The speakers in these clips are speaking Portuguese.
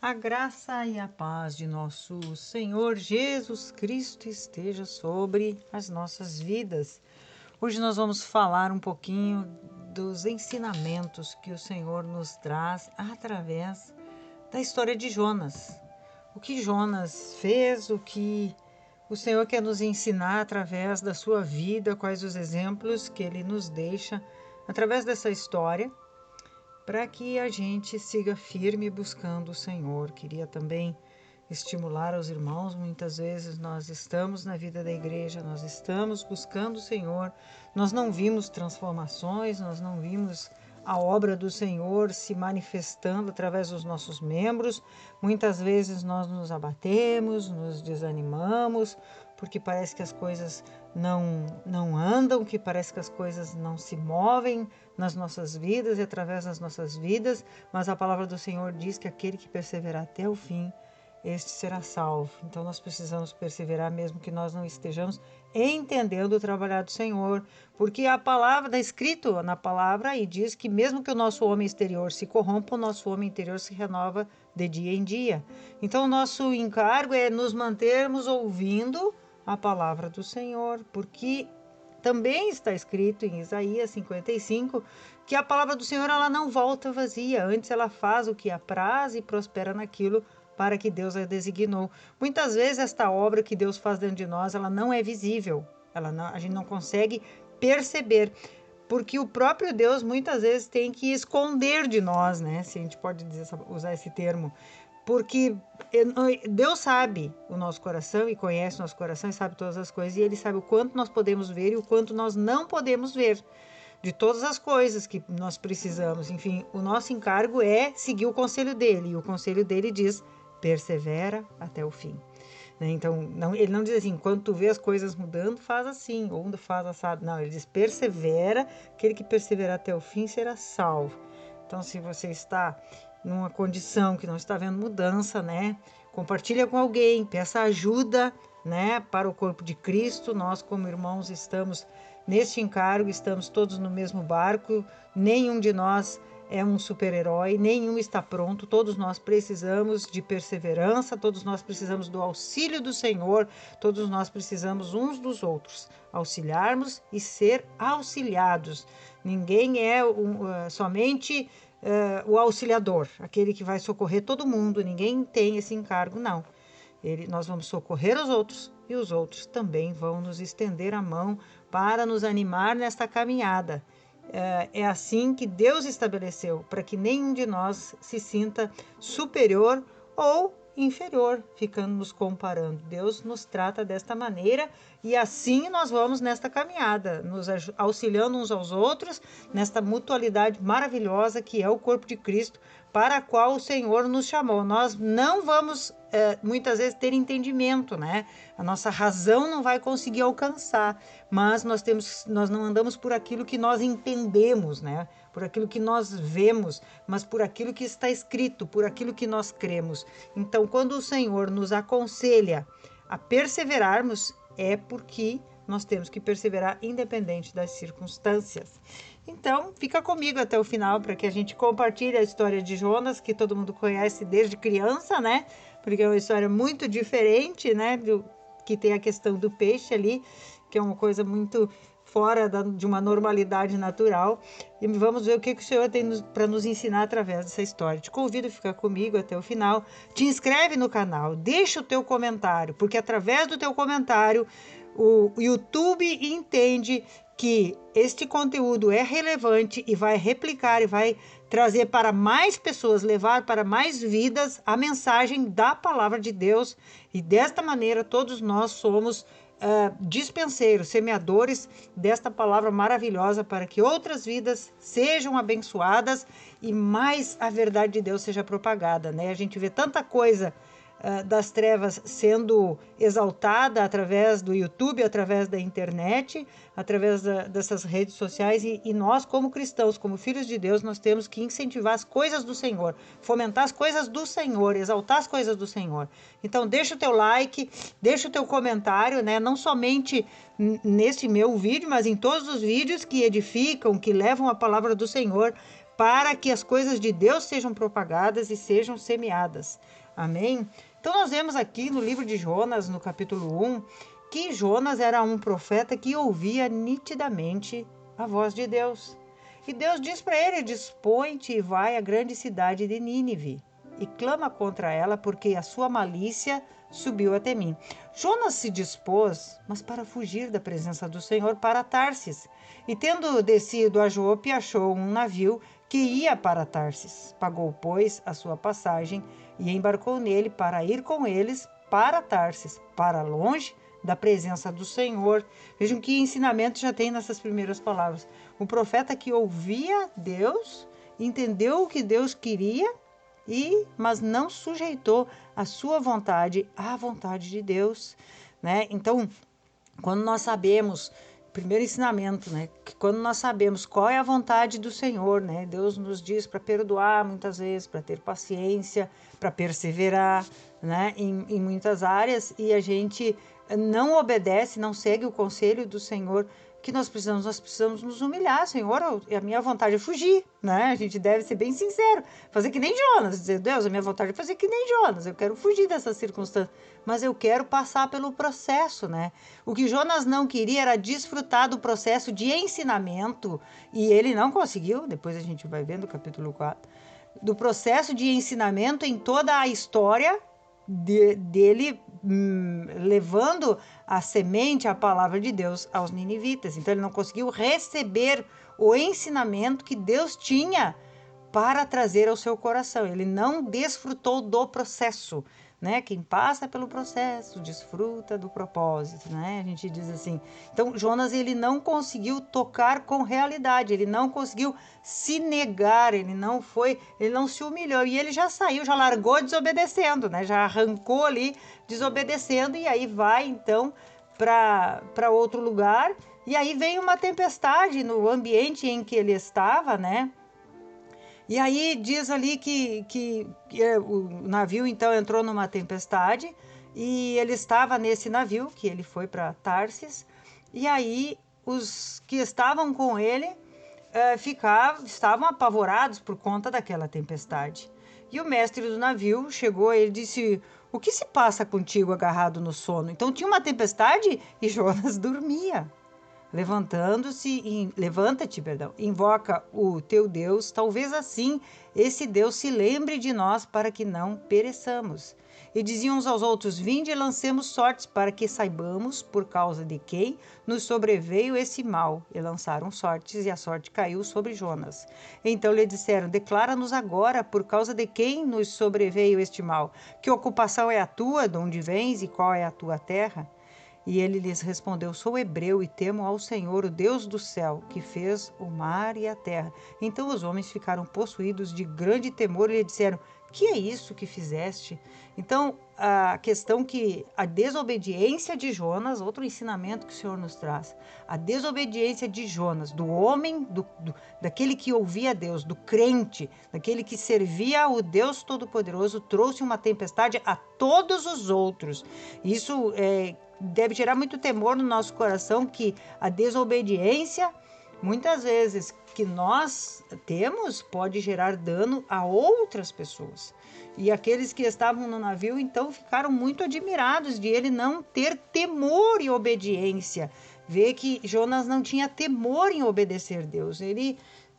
A graça e a paz de nosso Senhor Jesus Cristo esteja sobre as nossas vidas. Hoje nós vamos falar um pouquinho dos ensinamentos que o Senhor nos traz através da história de Jonas. O que Jonas fez, o que o Senhor quer nos ensinar através da sua vida, quais os exemplos que ele nos deixa através dessa história, para que a gente siga firme buscando o Senhor. Queria também estimular aos irmãos, muitas vezes nós estamos na vida da igreja, nós estamos buscando o Senhor, nós não vimos transformações, nós não vimos a obra do Senhor se manifestando através dos nossos membros. Muitas vezes nós nos abatemos, nos desanimamos, porque parece que as coisas não andam, que parece que as coisas não se movem nas nossas vidas e através das nossas vidas, mas a palavra do Senhor diz que aquele que perseverar até o fim, este será salvo. Então nós precisamos perseverar mesmo que nós não estejamos entendendo o trabalhar do Senhor, porque a palavra está escrito na palavra e diz que mesmo que o nosso homem exterior se corrompa, o nosso homem interior se renova de dia em dia. Então o nosso encargo é nos mantermos ouvindo a palavra do Senhor, porque também está escrito em Isaías 55 que a palavra do Senhor ela não volta vazia, antes ela faz o que apraz e prospera naquilo para que Deus a designou. Muitas vezes esta obra que Deus faz dentro de nós, ela não é visível, a gente não consegue perceber, porque o próprio Deus muitas vezes tem que esconder de nós, né? Se a gente pode usar esse termo, porque Deus sabe o nosso coração e conhece o nosso coração e sabe todas as coisas, e Ele sabe o quanto nós podemos ver e o quanto nós não podemos ver de todas as coisas que nós precisamos. Enfim, o nosso encargo é seguir o conselho dele, e o conselho dele diz: persevera até o fim. Então, ele não diz assim, quando tu vê as coisas mudando, faz assim, ou faz assado. Não, ele diz, persevera, aquele que perseverar até o fim será salvo. Então, se você está numa condição que não está vendo mudança, né, compartilha com alguém, peça ajuda, né, para o corpo de Cristo. Nós, como irmãos, estamos neste encargo, estamos todos no mesmo barco, nenhum de nós é um super-herói, nenhum está pronto, todos nós precisamos de perseverança, todos nós precisamos do auxílio do Senhor, todos nós precisamos uns dos outros, auxiliarmos e ser auxiliados. Ninguém é somente o auxiliador, aquele que vai socorrer todo mundo, ninguém tem esse encargo, não. Nós vamos socorrer os outros e os outros também vão nos estender a mão para nos animar nesta caminhada. É assim que Deus estabeleceu, para que nenhum de nós se sinta superior ou inferior, ficando nos comparando. Deus nos trata desta maneira e assim nós vamos nesta caminhada, nos auxiliando uns aos outros, nesta mutualidade maravilhosa que é o corpo de Cristo, para a qual o Senhor nos chamou. Nós não vamos muitas vezes ter entendimento, né? A nossa razão não vai conseguir alcançar, mas nós não andamos por aquilo que nós entendemos, né? Por aquilo que nós vemos, mas por aquilo que está escrito, por aquilo que nós cremos. Então, quando o Senhor nos aconselha a perseverarmos, é porque nós temos que perseverar independente das circunstâncias. Então, fica comigo até o final para que a gente compartilhe a história de Jonas, que todo mundo conhece desde criança, né? Porque é uma história muito diferente, né? Que tem a questão do peixe ali, que é uma coisa muito fora de uma normalidade natural. E vamos ver o que o Senhor tem para nos ensinar através dessa história. Te convido a ficar comigo até o final. Te inscreve no canal, deixa o teu comentário, porque através do teu comentário o YouTube entende que este conteúdo é relevante e vai replicar e vai trazer para mais pessoas, levar para mais vidas a mensagem da palavra de Deus. E desta maneira todos nós somos dispenseiros, semeadores desta palavra maravilhosa para que outras vidas sejam abençoadas e mais a verdade de Deus seja propagada, né? A gente vê tanta coisa das trevas sendo exaltada através do YouTube, através da internet, através dessas redes sociais, e nós, como cristãos, como filhos de Deus, nós temos que incentivar as coisas do Senhor, fomentar as coisas do Senhor, exaltar as coisas do Senhor. Então deixa o teu like, deixa o teu comentário, né? Não somente neste meu vídeo, mas em todos os vídeos que edificam, que levam a palavra do Senhor para que as coisas de Deus sejam propagadas e sejam semeadas. Amém? Então nós vemos aqui no livro de Jonas, no capítulo 1, que Jonas era um profeta que ouvia nitidamente a voz de Deus. E Deus diz para ele: dispõe-te e vai à grande cidade de Nínive e clama contra ela, porque a sua malícia subiu até mim. Jonas se dispôs, mas para fugir da presença do Senhor, para Tarsis. E tendo descido a Jope, achou um navio que ia para Tarsis. Pagou, pois, a sua passagem e embarcou nele para ir com eles para Tarsis, para longe da presença do Senhor. Vejam que ensinamento já tem nessas primeiras palavras. O profeta que ouvia Deus, entendeu o que Deus queria, mas não sujeitou a sua vontade à vontade de Deus, né? Então, quando nós sabemos, primeiro ensinamento, né, que quando nós sabemos qual é a vontade do Senhor, né, Deus nos diz para perdoar muitas vezes, para ter paciência, para perseverar, né, em muitas áreas, e a gente não obedece, não segue o conselho do Senhor. Que nós precisamos nos humilhar. Senhor, a minha vontade é fugir, né? A gente deve ser bem sincero, fazer que nem Jonas, dizer: Deus, a minha vontade é fazer que nem Jonas, eu quero fugir dessas circunstâncias, mas eu quero passar pelo processo, né? O que Jonas não queria era desfrutar do processo de ensinamento, e ele não conseguiu. Depois a gente vai ver no capítulo 4, do processo de ensinamento em toda a história dele, levando a semente, a palavra de Deus aos ninivitas. Então ele não conseguiu receber o ensinamento que Deus tinha para trazer ao seu coração. Ele não desfrutou do processo, né? Quem passa pelo processo desfruta do propósito, né? A gente diz assim. Então Jonas, ele não conseguiu tocar com realidade, ele não conseguiu se negar, ele não se humilhou, e ele já saiu, já largou desobedecendo, né? Já arrancou ali desobedecendo, e aí vai então para outro lugar, e aí vem uma tempestade no ambiente em que ele estava, né? E aí diz ali que o navio então entrou numa tempestade, e ele estava nesse navio, que ele foi para Tarsis, e aí os que estavam com ele estavam apavorados por conta daquela tempestade. E o mestre do navio chegou e ele disse: o que se passa contigo agarrado no sono? Então tinha uma tempestade e Jonas dormia. Levanta-te, invoca o teu Deus, talvez assim esse Deus se lembre de nós para que não pereçamos. E diziam uns aos outros: vinde e lancemos sortes para que saibamos por causa de quem nos sobreveio esse mal. E lançaram sortes, e a sorte caiu sobre Jonas. Então lhe disseram: declara-nos agora por causa de quem nos sobreveio este mal. Que ocupação é a tua, de onde vens e qual é a tua terra? E ele lhes respondeu: sou hebreu e temo ao Senhor, o Deus do céu, que fez o mar e a terra. Então os homens ficaram possuídos de grande temor e lhe disseram: que é isso que fizeste? Então, a questão que a desobediência de Jonas, outro ensinamento que o Senhor nos traz, a desobediência de Jonas, do homem, daquele que ouvia Deus, do crente, daquele que servia ao Deus Todo-Poderoso, trouxe uma tempestade a todos os outros. Isso deve gerar muito temor no nosso coração, que a desobediência, muitas vezes, que nós temos, pode gerar dano a outras pessoas. E aqueles que estavam no navio, então, ficaram muito admirados de ele não ter temor e obediência. Vê que Jonas não tinha temor em obedecer a Deus.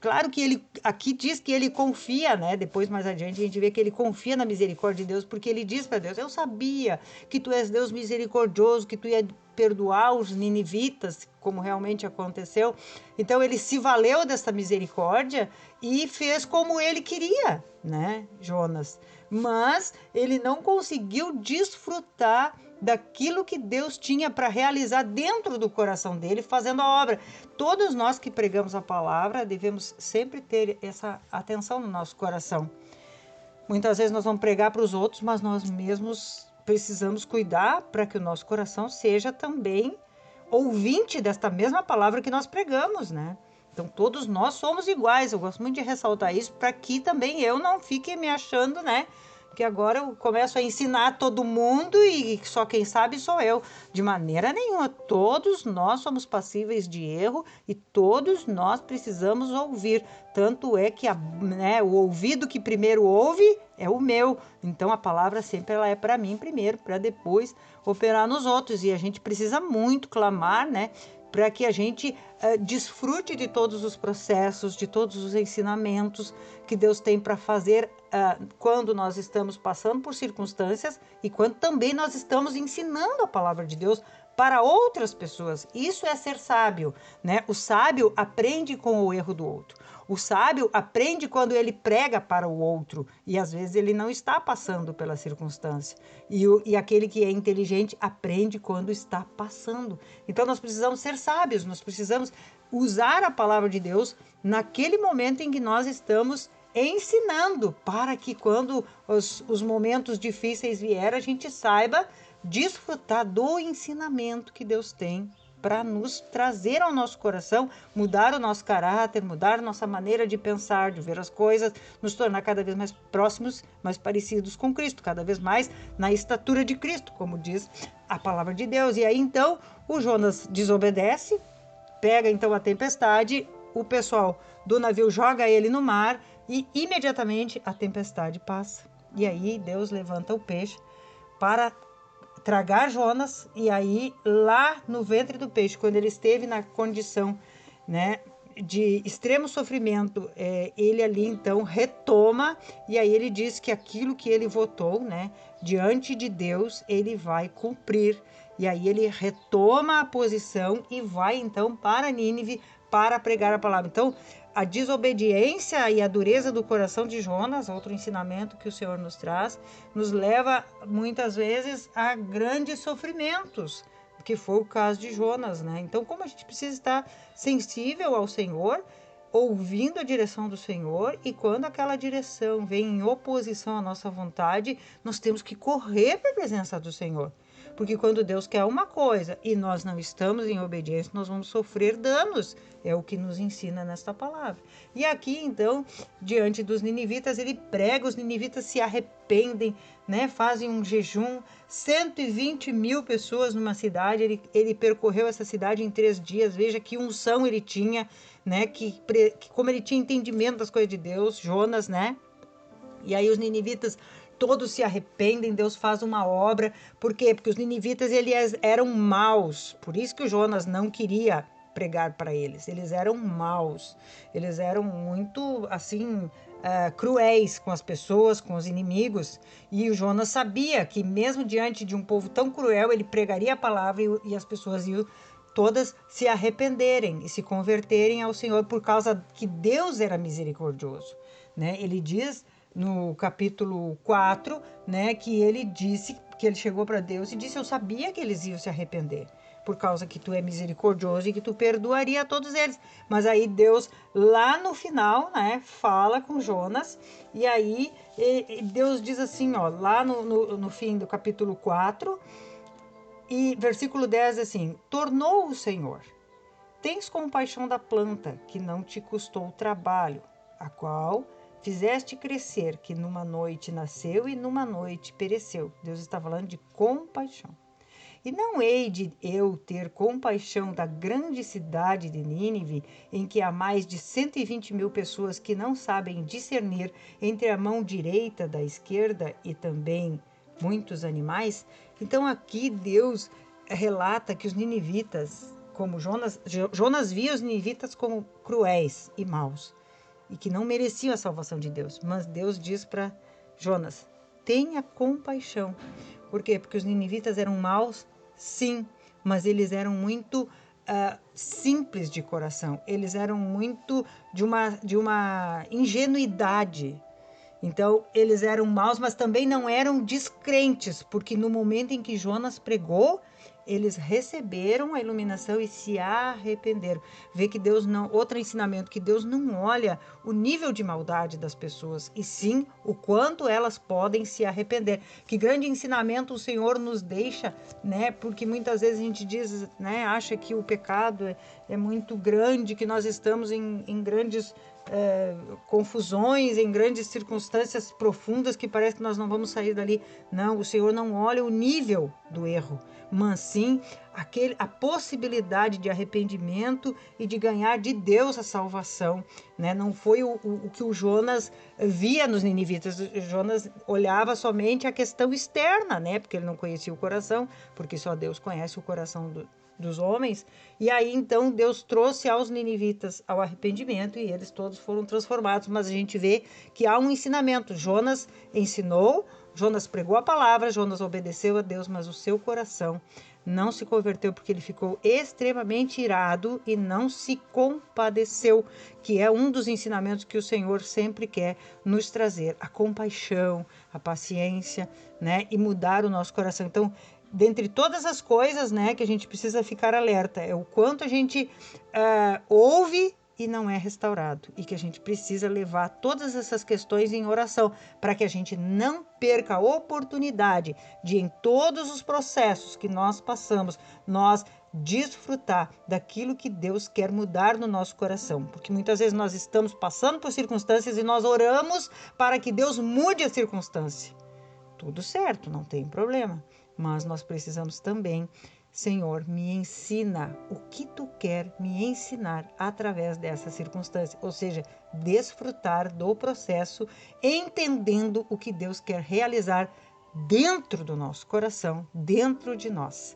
Claro que ele aqui diz que ele confia, né? Depois, mais adiante, a gente vê que ele confia na misericórdia de Deus, porque ele diz para Deus: eu sabia que tu és Deus misericordioso, que tu ia perdoar os ninivitas, como realmente aconteceu. Então ele se valeu dessa misericórdia e fez como ele queria, né, Jonas? Mas ele não conseguiu desfrutar daquilo que Deus tinha para realizar dentro do coração dele, fazendo a obra. Todos nós que pregamos a palavra devemos sempre ter essa atenção no nosso coração. Muitas vezes nós vamos pregar para os outros, mas nós mesmos precisamos cuidar para que o nosso coração seja também ouvinte desta mesma palavra que nós pregamos, né? Então todos nós somos iguais. Eu gosto muito de ressaltar isso para que também eu não fique me achando, né, Porque agora eu começo a ensinar todo mundo e só quem sabe sou eu. De maneira nenhuma, todos nós somos passíveis de erro e todos nós precisamos ouvir. Tanto é que o ouvido que primeiro ouve é o meu. Então a palavra sempre ela é para mim primeiro, para depois operar nos outros. E a gente precisa muito clamar, né? Para que a gente desfrute de todos os processos, de todos os ensinamentos que Deus tem para fazer quando nós estamos passando por circunstâncias e quando também nós estamos ensinando a palavra de Deus para outras pessoas. Isso é ser sábio, né? O sábio aprende com o erro do outro. O sábio aprende quando ele prega para o outro e às vezes ele não está passando pela circunstância. E aquele que é inteligente aprende quando está passando. Então nós precisamos ser sábios, nós precisamos usar a palavra de Deus naquele momento em que nós estamos ensinando, para que quando os momentos difíceis vierem, a gente saiba desfrutar do ensinamento que Deus tem para nos trazer ao nosso coração, mudar o nosso caráter, mudar a nossa maneira de pensar, de ver as coisas, nos tornar cada vez mais próximos, mais parecidos com Cristo, cada vez mais na estatura de Cristo, como diz a palavra de Deus. E aí então o Jonas desobedece, pega então a tempestade, o pessoal do navio joga ele no mar e imediatamente a tempestade passa. E aí Deus levanta o peixe para tragar Jonas, e aí lá no ventre do peixe, quando ele esteve na condição, né, de extremo sofrimento, ele ali então retoma, e aí ele diz que aquilo que ele votou, né, diante de Deus, ele vai cumprir. E aí ele retoma a posição e vai então para Nínive para pregar a palavra. Então, a desobediência e a dureza do coração de Jonas, outro ensinamento que o Senhor nos traz, nos leva muitas vezes a grandes sofrimentos, que foi o caso de Jonas, né? Então, como a gente precisa estar sensível ao Senhor, ouvindo a direção do Senhor, e quando aquela direção vem em oposição à nossa vontade, nós temos que correr para a presença do Senhor. Porque quando Deus quer uma coisa e nós não estamos em obediência, nós vamos sofrer danos. É o que nos ensina nesta palavra. E aqui, então, diante dos ninivitas, ele prega, os ninivitas se arrependem, né? Fazem um jejum, 120 mil pessoas numa cidade, ele percorreu essa cidade em 3 dias, veja que unção ele tinha, né? Que como ele tinha entendimento das coisas de Deus, Jonas, né? E aí os ninivitas todos se arrependem, Deus faz uma obra. Por quê? Porque os ninivitas eles eram maus. Por isso que o Jonas não queria pregar para eles. Eles eram maus. Eles eram muito, assim, cruéis com as pessoas, com os inimigos. E o Jonas sabia que mesmo diante de um povo tão cruel, ele pregaria a palavra e as pessoas iam todas se arrependerem e se converterem ao Senhor por causa que Deus era misericordioso, né? Ele diz no capítulo 4, né, que ele disse, que ele chegou para Deus e disse: eu sabia que eles iam se arrepender, por causa que tu é misericordioso e que tu perdoaria a todos eles. Mas aí Deus, lá no final, né, fala com Jonas, e aí Deus diz assim, ó, lá no fim do capítulo 4, e versículo 10, assim: tornou o Senhor, tens compaixão da planta, que não te custou trabalho, a qual fizeste crescer, que numa noite nasceu e numa noite pereceu. Deus está falando de compaixão. E não hei de eu ter compaixão da grande cidade de Nínive, em que há mais de 120 mil pessoas que não sabem discernir entre a mão direita da esquerda e também muitos animais? Então aqui Deus relata que os ninivitas, como Jonas via os ninivitas como cruéis e maus, e que não mereciam a salvação de Deus. Mas Deus diz para Jonas: tenha compaixão. Por quê? Porque os ninivitas eram maus, sim, mas eles eram muito simples de coração. Eles eram muito de uma ingenuidade. Então, eles eram maus, mas também não eram descrentes, porque no momento em que Jonas pregou, eles receberam a iluminação e se arrependeram. Vê que Deus não, outro ensinamento, que Deus não olha o nível de maldade das pessoas, e sim o quanto elas podem se arrepender. Que grande ensinamento o Senhor nos deixa, né? Porque muitas vezes a gente diz, né, acha que o pecado é muito grande, que nós estamos em grandes confusões, em grandes circunstâncias profundas que parece que nós não vamos sair dali. Não, o Senhor não olha o nível do erro, mas sim a possibilidade de arrependimento e de ganhar de Deus a salvação, né? Não foi o que o Jonas via nos ninivitas. O Jonas olhava somente a questão externa, né? Porque ele não conhecia o coração, porque só Deus conhece o coração dos homens. E aí então Deus trouxe aos ninivitas ao arrependimento e eles todos foram transformados. Mas a gente vê que há um ensinamento. Jonas ensinou, Jonas pregou a palavra, Jonas obedeceu a Deus, mas o seu coração não se converteu porque ele ficou extremamente irado e não se compadeceu, que é um dos ensinamentos que o Senhor sempre quer nos trazer, a compaixão, a paciência, né, e mudar o nosso coração. Então, dentre todas as coisas, né, que a gente precisa ficar alerta, é o quanto a gente ouve e não é restaurado, e que a gente precisa levar todas essas questões em oração, para que a gente não perca a oportunidade de, em todos os processos que nós passamos, nós desfrutar daquilo que Deus quer mudar no nosso coração, porque muitas vezes nós estamos passando por circunstâncias e nós oramos para que Deus mude a circunstância. Tudo certo, não tem problema, mas nós precisamos também: Senhor, me ensina o que tu quer me ensinar através dessa circunstância, ou seja, desfrutar do processo, entendendo o que Deus quer realizar dentro do nosso coração, dentro de nós.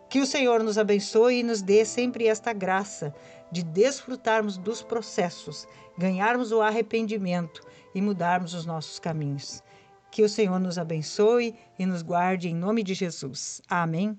Que o Senhor nos abençoe e nos dê sempre esta graça de desfrutarmos dos processos, ganharmos o arrependimento e mudarmos os nossos caminhos. Que o Senhor nos abençoe e nos guarde em nome de Jesus. Amém.